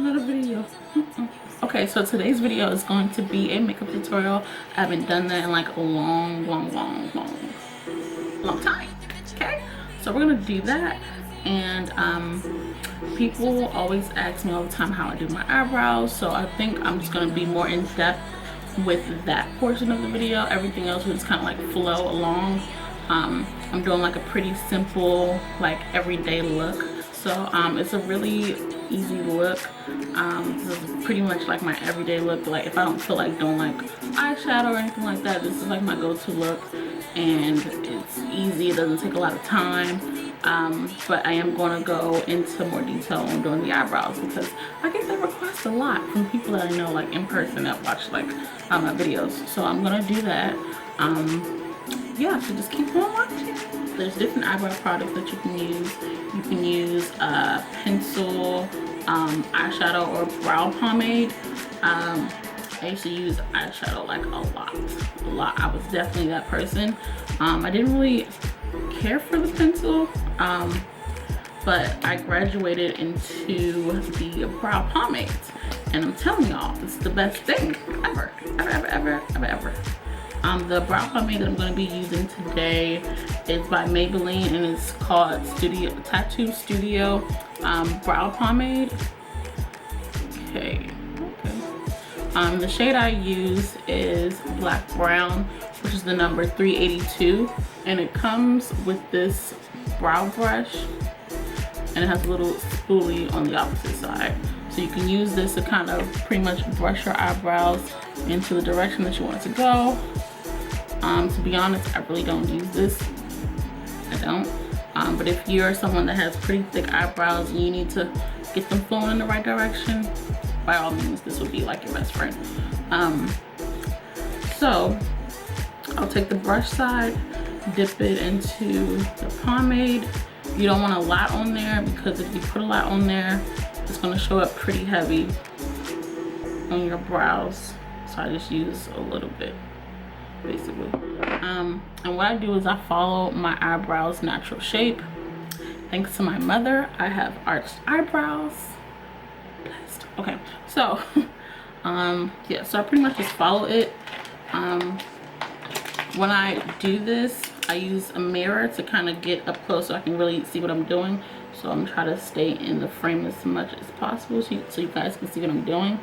another video. Okay, so today's video is going to be a makeup tutorial. I haven't done that in like a long time. Okay, so we're gonna do that. And people always ask me all the time how I do my eyebrows, so I think I'm just gonna be more in depth with that portion of the video. Everything else will just kind of like flow along. I'm doing like a pretty simple, like everyday look. So it's a really easy look. This is pretty much like my everyday look. Like if I don't feel like doing like eyeshadow or anything like that, this is like my go-to look. And it's easy, it doesn't take a lot of time. But I am going to go into more detail on doing the eyebrows because I get that request a lot from people that I know like in person that watch like my videos. So I'm going to do that. Yeah, so just keep on watching. There's different eyebrow products that you can use. You can use pencil, eyeshadow, or brow pomade. I used to use eyeshadow like a lot. I was definitely that person. I didn't really care for the pencil, but I graduated into the brow pomade, and I'm telling y'all, it's the best thing ever. The brow pomade that I'm going to be using today is by Maybelline, and it's called Tattoo Studio Brow Pomade. Okay. The shade I use is Black Brown, which is the number 382, and it comes with this brow brush, and it has a little spoolie on the opposite side. So you can use this to kind of pretty much brush your eyebrows into the direction that you want it to go. To be honest, I really don't use this. I don't. But if you're someone that has pretty thick eyebrows and you need to get them flowing in the right direction, by all means, this would be like your best friend. So I'll take the brush side, dip it into the pomade. You don't want a lot on there because if you put a lot on there, it's going to show up pretty heavy on your brows. So I just use a little bit, basically. And what I do is I follow my eyebrows' natural shape. Thanks to my mother, I have arched eyebrows. Blessed. Okay, so yeah, so I pretty much just follow it. When I do this, I use a mirror to kind of get up close so I can really see what I'm doing. So I'm trying to stay in the frame as much as possible so you guys can see what I'm doing.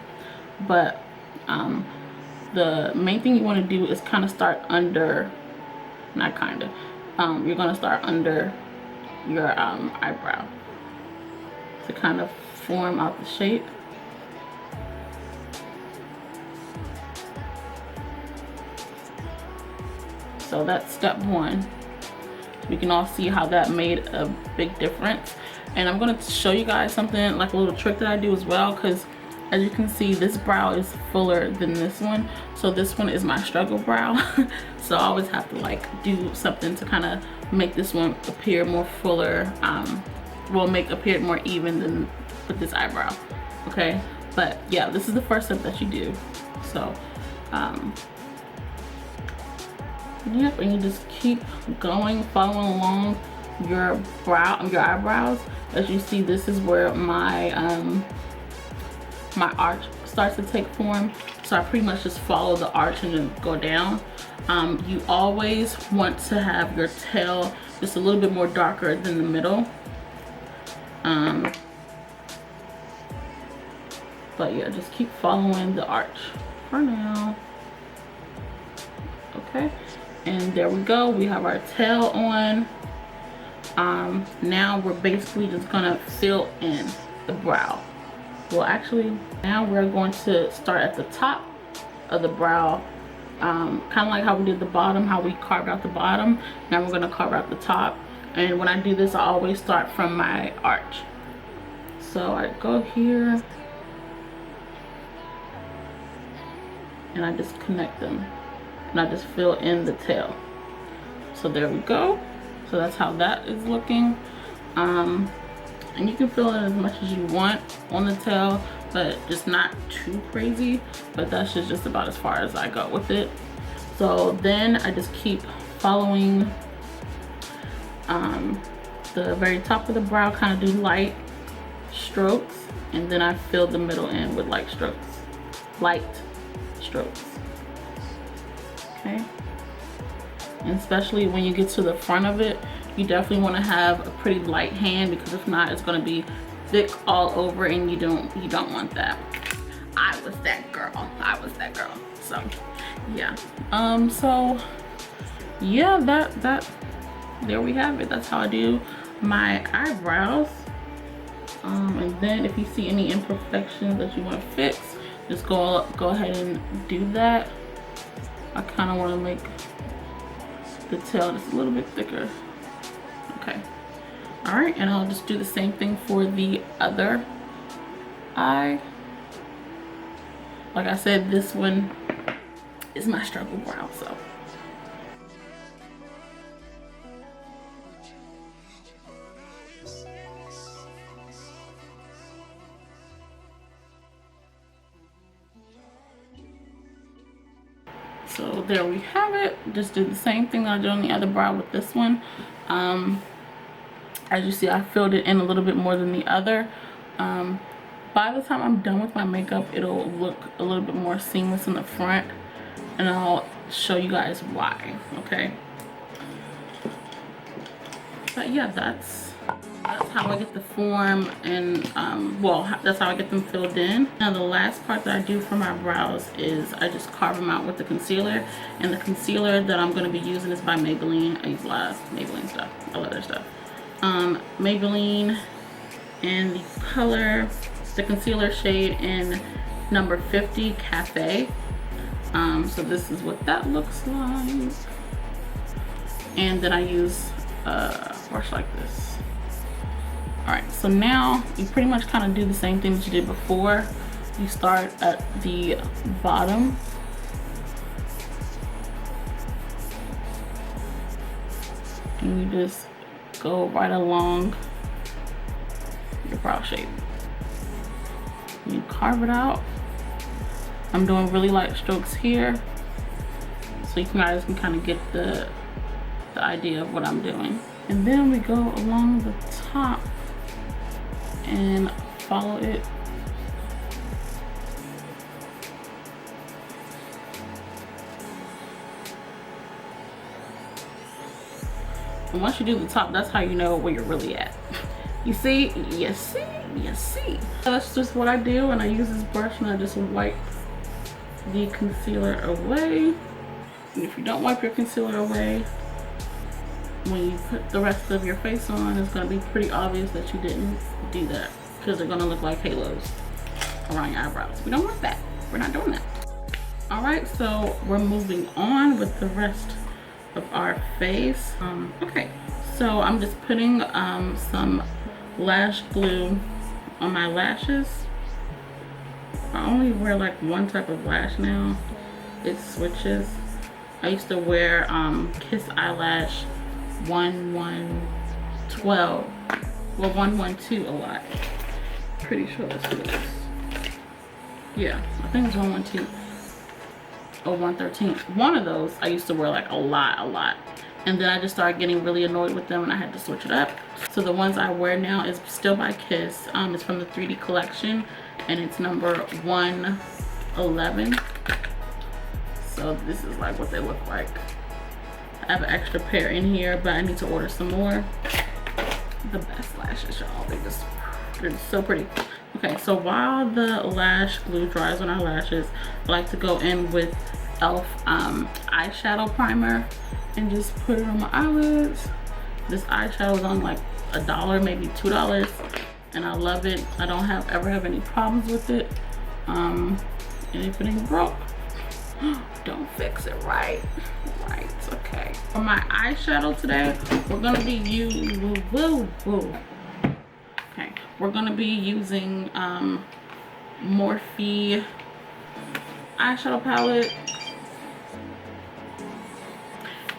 But the main thing you want to do is kind of start under, not kind of, you're going to start under your eyebrow to kind of form out the shape. So that's step one. We can all see how that made a big difference. And I'm going to show you guys something, like a little trick that I do as well, because as you can see, this brow is fuller than this one. So this one is my struggle brow. So I always have to like do something to kind of make this one appear more fuller. Make appear more even than with this eyebrow. Okay, but yeah, this is the first step that you do. So yep, and you just keep going, following along your eyebrows. As you see, this is where my my arch starts to take form. So I pretty much just follow the arch and then go down. You always want to have your tail just a little bit more darker than the middle. But yeah, just keep following the arch for now. Okay, and there we go. We have our tail on. Now we're basically just gonna fill in the brow. Well, actually, now we're going to start at the top of the brow, kind of like how we did the bottom, how we carved out the bottom. Now we're going to carve out the top. And when I do this, I always start from my arch. So I go here, and I just connect them, and I just fill in the tail. So there we go. So that's how that is looking. And you can fill in as much as you want on the tail, but just not too crazy. But that's just about as far as I go with it. So then I just keep following the very top of the brow, kind of do light strokes, and then I fill the middle in with light strokes. Okay, and especially when you get to the front of it, you definitely want to have a pretty light hand, because if not, it's going to be thick all over, and you don't want that. I was that girl. So yeah, so yeah, that there we have it. That's how I do my eyebrows. And then if you see any imperfections that you want to fix, just go ahead and do that. I kind of want to make the tail just a little bit thicker. Okay, all right, and I'll just do the same thing for the other eye. Like I said, this one is my struggle brow, so. So there we have it. Just did the same thing that I did on the other brow with this one. As you see, I filled it in a little bit more than the other. By the time I'm done with my makeup, it'll look a little bit more seamless in the front, and I'll show you guys why, okay? But yeah, that's how I get the form, and well, that's how I get them filled in. Now the last part that I do for my brows is I just carve them out with the concealer, and the concealer that I'm going to be using is by Maybelline. I use a lot of Maybelline stuff, a lot of other stuff. Maybelline, and the color, the concealer shade in number 50 Cafe. So this is what that looks like, and then I use a brush like this. Alright, so now you pretty much kind of do the same thing that you did before. You start at the bottom, and you just go right along your brow shape. You carve it out. I'm doing really light strokes here, so you guys can kind of get the idea of what I'm doing. And then we go along the top and follow it. And once you do the top, that's how you know where you're really at. You see? You see? You see? That's just what I do, and I use this brush and I just wipe the concealer away. And if you don't wipe your concealer away, when you put the rest of your face on, it's going to be pretty obvious that you didn't do that, because they're going to look like halos around your eyebrows. We don't want that. We're not doing that. Alright, so we're moving on with the rest of our face. Okay, so I'm just putting some lash glue on my lashes. I only wear like one type of lash now. It switches. I used to wear Kiss Eyelash 1112, well 112 a lot. Pretty sure that's what it is. Yeah, I think it's 112 or 113. One of those I used to wear like a lot. And then I just started getting really annoyed with them and I had to switch it up. So the ones I wear now is still by Kiss. It's from the 3D collection and it's number 111. So this is like what they look like. I have an extra pair in here, but I need to order some more. The best lashes, y'all. They're so pretty. Okay, so while the lash glue dries on our lashes, I like to go in with e.l.f. eyeshadow primer and just put it on my eyelids. This eyeshadow is on like $1, maybe $2, and I love it. I don't ever have any problems with it. And if it ain't broke, don't fix it, right? Okay. For my eyeshadow today, we're gonna be we're gonna be using Morphe eyeshadow palette.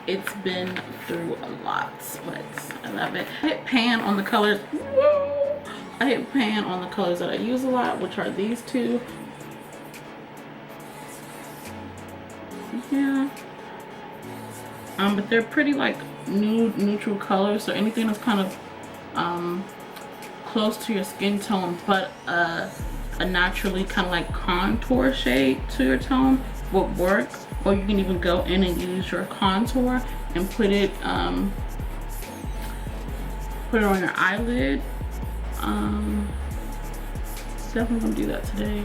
It's been through a lot, but I love it. I hit pan on the colors. Whoa! I hit pan on the colors that I use a lot, which are these two. Yeah. But they're pretty like nude neutral colors, so anything that's kind of close to your skin tone, but a naturally kind of like contour shade to your tone would work. Or you can even go in and use your contour and put it on your eyelid. Definitely gonna do that today.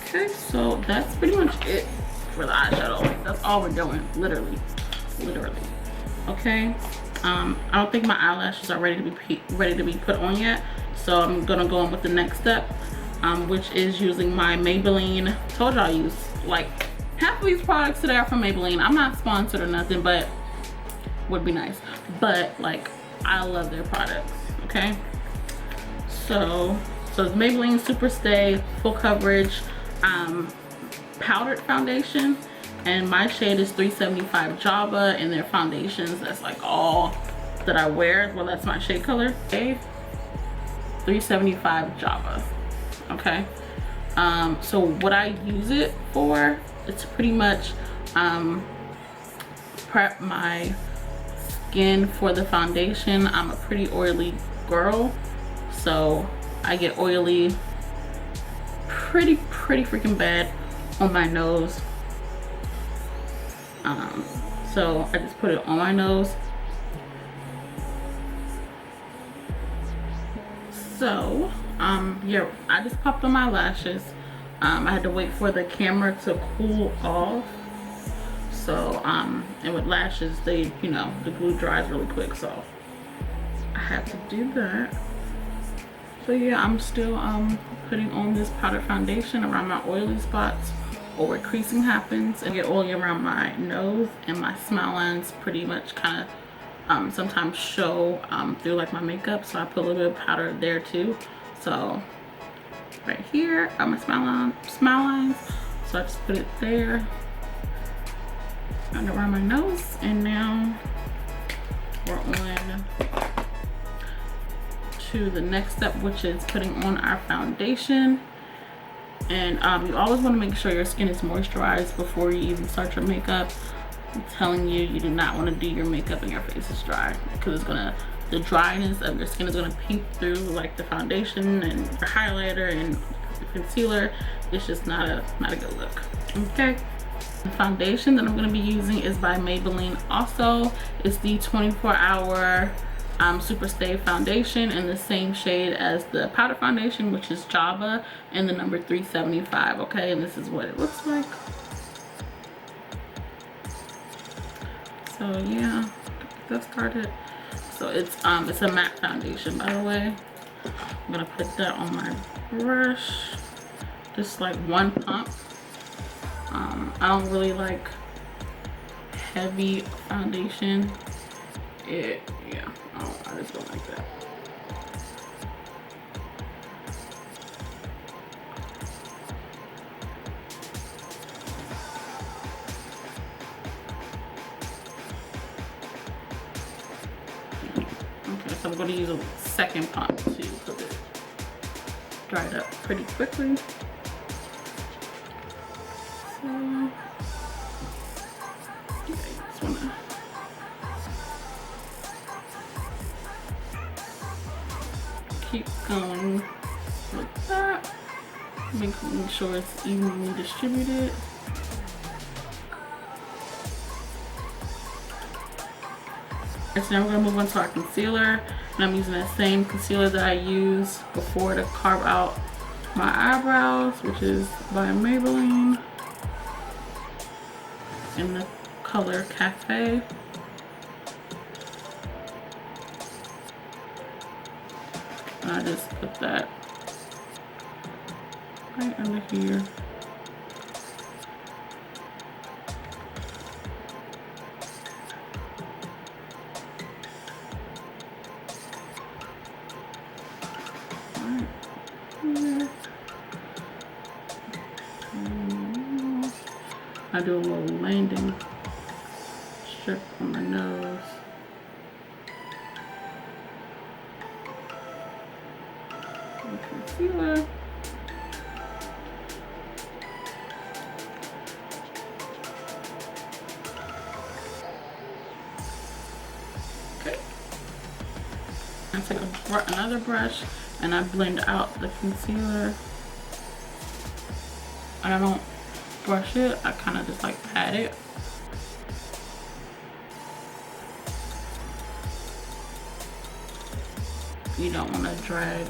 Okay, so that's pretty much it for the eyeshadow. Like, that's all we're doing, literally. Okay. I don't think my eyelashes are ready to be put on yet, so I'm gonna go on with the next step, which is using my Maybelline. Told y'all I use like half of these products today are from Maybelline. I'm not sponsored or nothing, but would be nice. But like, I love their products. Okay. So it's Maybelline Super Stay Full Coverage powdered foundation, and my shade is 375 Java, and their foundations, that's like all that I wear. Well, that's my shade color. Okay, 375 Java. Okay. So what I use it for, it's pretty much prep my skin for the foundation. I'm a pretty oily girl, so I get oily pretty freaking bad on my nose. So I just put it on my nose. So yeah, I just popped on my lashes. I had to wait for the camera to cool off. So and with lashes, they, you know, the glue dries really quick, so I had to do that. So yeah, I'm still putting on this powder foundation around my oily spots or where creasing happens. I get oily around my nose, and my smile lines pretty much kind of sometimes show through like my makeup, so I put a little bit of powder there too. So right here are my smile lines, so I just put it there and around my nose. And now we're on to the next step, which is putting on our foundation. And you always want to make sure your skin is moisturized before you even start your makeup. I'm telling you, you do not want to do your makeup and your face is dry, because it's the dryness of your skin is gonna peek through like the foundation and your highlighter and the concealer. It's just not a good look. Okay. The foundation that I'm gonna be using is by Maybelline also. It's the 24-hour Super Stay foundation in the same shade as the powder foundation, which is Java, and the number 375. Okay, and this is what it looks like. So yeah, get that started. So it's a matte foundation, by the way. I'm gonna put that on my brush, just like one pump. I don't really like heavy foundation. Yeah, I just don't like that. Okay, so I'm going to use a second pump too, because it dried up pretty quickly. So, okay, just want to keep going with that, making sure it's evenly distributed. So now we're gonna move on to our concealer, and I'm using that same concealer that I used before to carve out my eyebrows, which is by Maybelline in the color Cafe. And I just put that right under here. I do a little landing strip on my nose. And concealer. Okay. I take a another brush and I blend out the concealer. And I don't brush it, I kind of just like pat it. You don't want to drag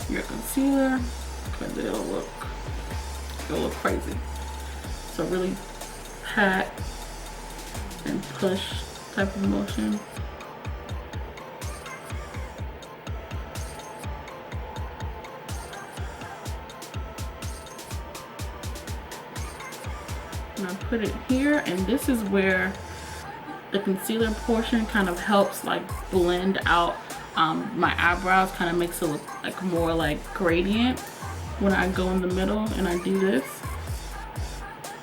your concealer because it'll look crazy. So really pat and push type of motion. And I put it here, and this is where the concealer portion kind of helps like blend out my eyebrows, kind of makes it look like more like gradient when I go in the middle and I do this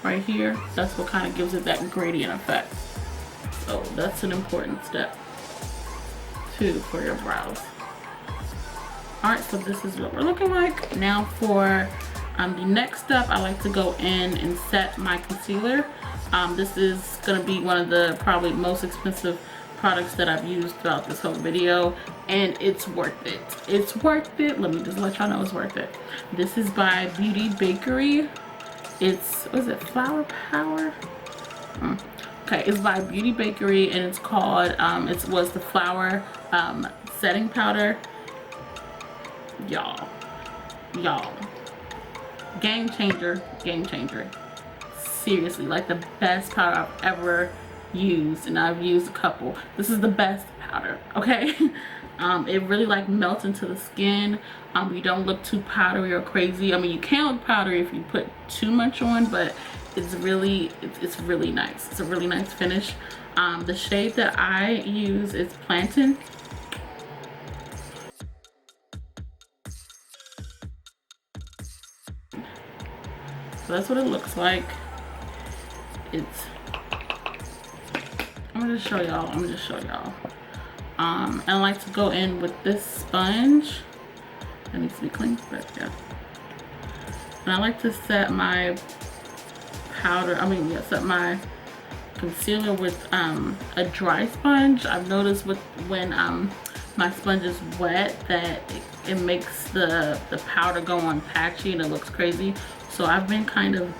right here. That's what kind of gives it that gradient effect. So that's an important step too for your brows. Alright, so this is what we're looking like. Now for the next step, I like to go in and set my concealer. This is going to be one of the probably most expensive products that I've used throughout this whole video, and it's worth it. It's worth it. Let me just let y'all know it's worth it. This is by Bakerie. It's, what is it, Flower Power? Okay, it's by Bakerie, and it's called, it was the Flower Setting Powder. Y'all. Game changer. Seriously, like the best powder I've ever used, and I've used a couple. This is the best powder, okay? It really like melts into the skin. You don't look too powdery or crazy. I mean, you can look powdery if you put too much on, but it's really nice. It's a really nice finish. The shade that I use is Plantin. So that's what it looks like. I'm gonna show y'all. And I like to go in with this sponge. It needs to be clean, but yeah. And I like to set my set my concealer with a dry sponge. I've noticed when my sponge is wet that it makes the powder go on patchy and it looks crazy. So I've been kind of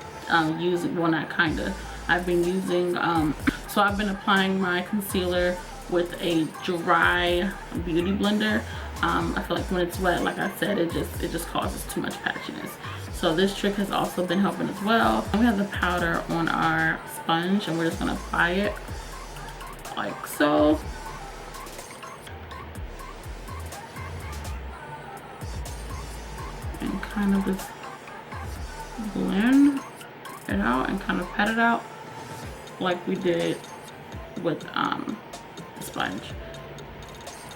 so I've been applying my concealer with a dry beauty blender. I feel like when it's wet, like I said, it just causes too much patchiness. So this trick has also been helping as well. We have the powder on our sponge, and we're just gonna apply it like so. And kind of just blend it out and kind of pat it out like we did with the sponge.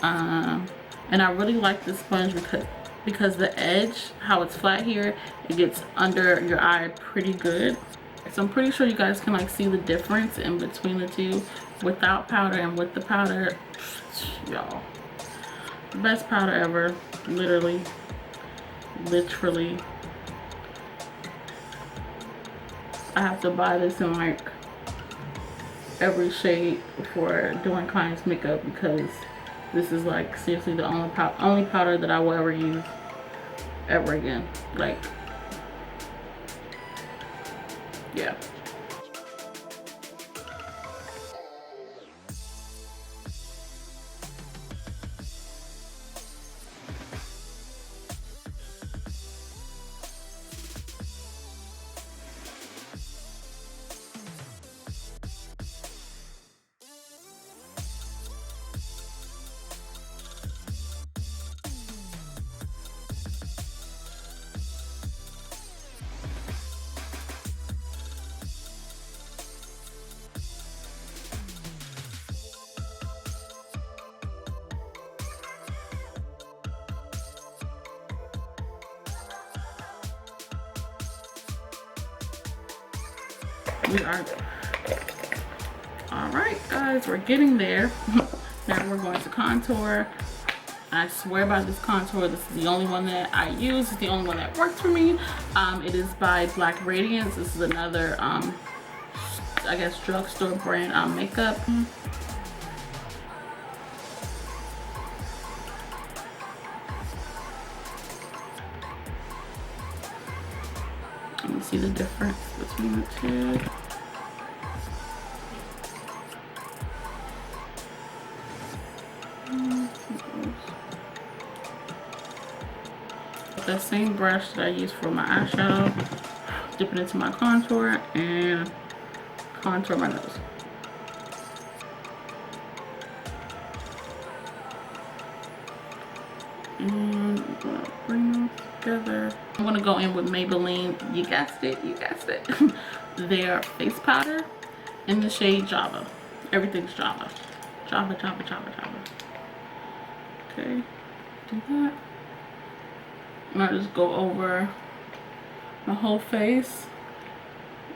And I really like this sponge because the edge, how it's flat here, it gets under your eye pretty good. So I'm pretty sure you guys can like see the difference in between the two, without powder and with the powder. Y'all, best powder ever, literally. I have to buy this in like every shade for doing clients' makeup, because this is like seriously the only powder that I will ever use ever again. Like, yeah. We are all right, guys, we're getting there. Now we're going to contour. I swear by this contour, this is the only one that I use. It's the only one that works for me. It is by Black Radiance. This is another I guess drugstore brand makeup. You see the difference between the two. That same brush that I use for my eyeshadow, dip it into my contour and contour my nose. And I'm gonna bring them together. I'm gonna go in with Maybelline, you guessed it, their face powder in the shade Java. Everything's Java. Java. Okay, do that. And I'll just go over my whole face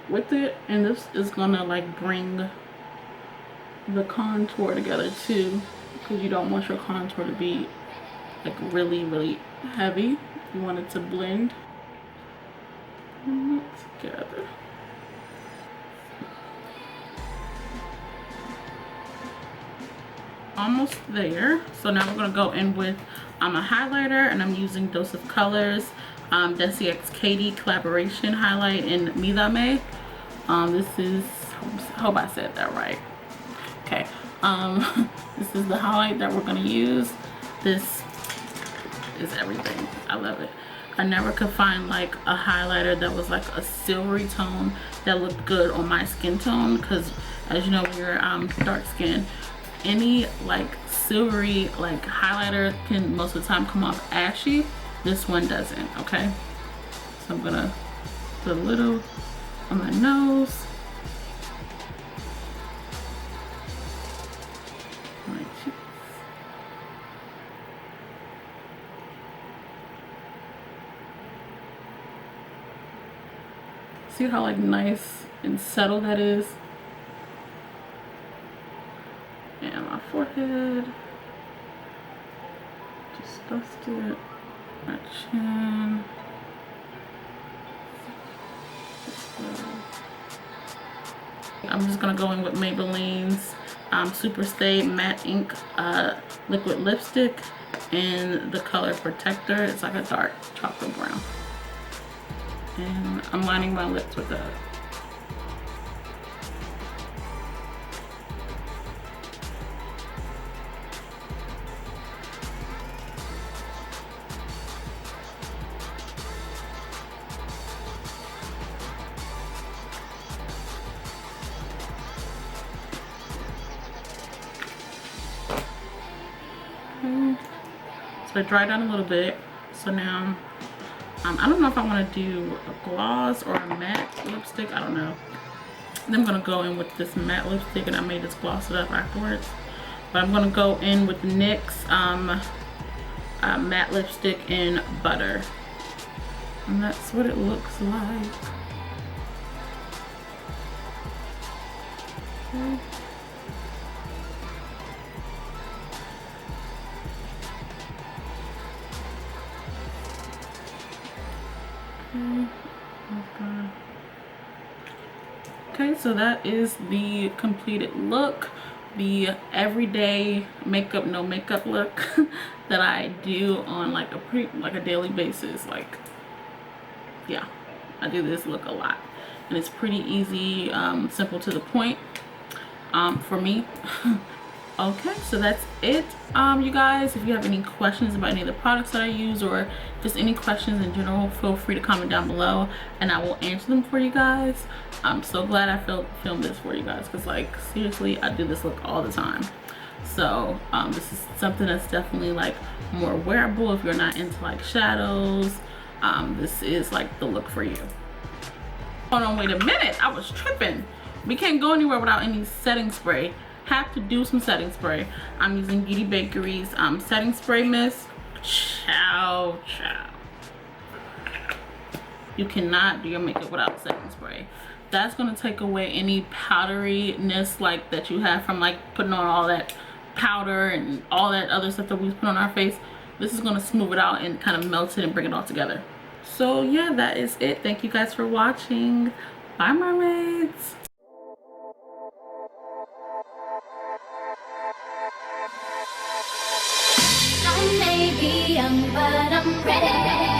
with it, and this is gonna like bring the contour together too, because you don't want your contour to be like really heavy. You want it to blend together. Almost there. So now we're gonna go in with a highlighter, and I'm using Dose of Colors Desi x Katy collaboration highlight in Mírame. This is, hope I said that right. Okay, this is the highlight that we're gonna use. This is everything. I love it. I never could find like a highlighter that was like a silvery tone that looked good on my skin tone, because as you know, we're dark skin. Any like silvery like highlighter can most of the time come off ashy. This one doesn't. Okay, so I'm gonna put a little on my nose, my cheeks. See how like nice and subtle that is? And my forehead, just dust it, my chin. I'm just gonna go in with Maybelline's Super Stay Matte Ink Liquid Lipstick in the color Protector. It's like a dark chocolate brown. And I'm lining my lips with that. So I dried down a little bit. So now, I don't know if I want to do a gloss or a matte lipstick. I don't know. Then I'm going to go in with this matte lipstick, and I may just gloss it up afterwards. But I'm going to go in with NYX matte lipstick in Butter. And that's what it looks like. Okay. Okay, so that is the completed look, the everyday makeup no makeup look that I do on like a daily basis. Like, yeah, I do this look a lot, and it's pretty easy, simple to the point for me. Okay, so that's it, you guys. If you have any questions about any of the products that I use, or just any questions in general, feel free to comment down below and I will answer them for you guys. I'm so glad I filmed this for you guys, because like seriously, I do this look all the time. So this is something that's definitely like more wearable if you're not into like shadows. This is like the look for you. Hold on, wait a minute, I was tripping. We can't go anywhere without any setting spray. Have to do some setting spray. I'm using Bakerie's setting spray mist. Ciao. You cannot do your makeup without setting spray. That's gonna take away any powderiness like that you have from like putting on all that powder and all that other stuff that we put on our face. This is gonna smooth it out and kind of melt it and bring it all together. So yeah, that is it. Thank you guys for watching. Bye, mermaids. I may be young, but I'm ready.